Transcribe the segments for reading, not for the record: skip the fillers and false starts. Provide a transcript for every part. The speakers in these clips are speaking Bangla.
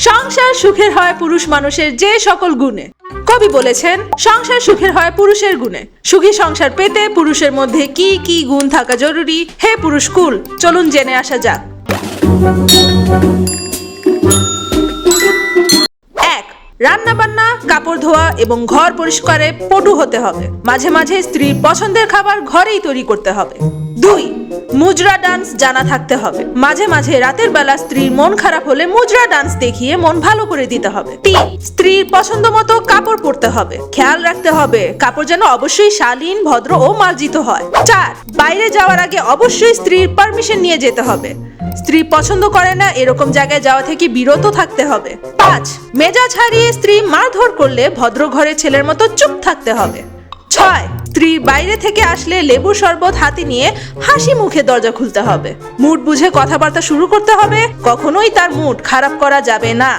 সংসার সুখের হয় পুরুষ মানুষের যে সকল গুণে। কবি বলেছেন, সংসার সুখের হয় পুরুষের গুণে। সুখী সংসার পেতে পুরুষের মধ্যে কি কি গুণ থাকা জরুরি, হে পুরুষ কুল, চলুন জেনে আসা যাক। 1. রান্না বান্না, কাপড় ধোয়া এবং ঘর পরিষ্কারে পটু হতে হবে। মাঝে মাঝে স্ত্রীর পছন্দের খাবার ঘরেই তৈরি করতে হবে। 2. মুজরা ডান্স জানা থাকতে হবে। মাঝে মাঝে রাতের বেলা স্ত্রীর মন খারাপ হলে মুজরা ডান্স দেখিয়ে মন ভালো করে দিতে হবে। 3. স্ত্রীর পছন্দ মতো কাপড় পরতে হবে। খেয়াল রাখতে হবে কাপড় যেন অবশ্যই শালীন, ভদ্র ও মার্জিত হয়। 4. বাইরে যাওয়ার আগে অবশ্যই স্ত্রীর পারমিশন নিয়ে যেতে হবে। স্ত্রী পছন্দ করে না এরকম জায়গায় যাওয়া থেকে বিরত থাকতে হবে। 5. মেজাজ হারিয়ে স্ত্রী মারধর করলে ভদ্র ঘরে ছেলের মতো চুপ থাকতে হবে। 6. স্ত্রীর বাইরে থেকে আসলে লেবু শরবত হাতে নিয়ে হাসি মুখে দরজা খুলতে হবে। মুড বুঝে কথাবার্তা শুরু করতে হবে, কখনোই তার মুড খারাপ করা যাবে না।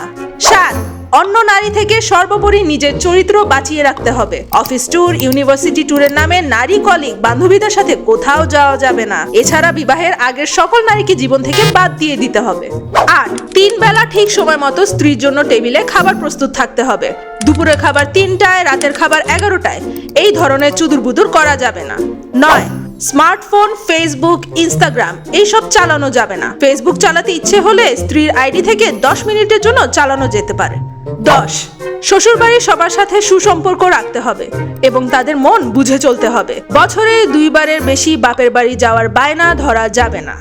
7. অন্য নারী থেকে সর্বোপরি নিজের চরিত্র বাঁচিয়ে রাখতে হবে। অফিস ট্যুর, ইউনিভার্সিটি ট্যুরের নামে নারী কলিগ, বান্ধবীদের সাথে কোথাও যাওয়া যাবে না। এছাড়া বিবাহের আগের সকল নারীকে জীবন থেকে বাদ দিয়ে দিতে হবে। 8. 3 বেলা ঠিক সময় মতো স্ত্রীর জন্য টেবিলে খাবার প্রস্তুত থাকতে হবে। দুপুরের খাবার 3টায়, রাতের খাবার 11টায়। এই ধরনের চুদুরবুদুর করা যাবে না। 9. স্মার্টফোন, ফেসবুক, ইনস্টাগ্রাম এইসব চালানো যাবে না। ফেসবুক চালাতে ইচ্ছে হলে স্ত্রীর আইডি থেকে 10 মিনিটের জন্য চালানো যেতে পারে। 10. শ্বশুরবাড়ির সবার সাথে সুসম্পর্ক রাখতে হবে এবং তাদের মন বুঝে চলতে হবে। বছরে 2 বারের বেশি বাপের বাড়ি যাওয়ার বায়না ধরা যাবে না।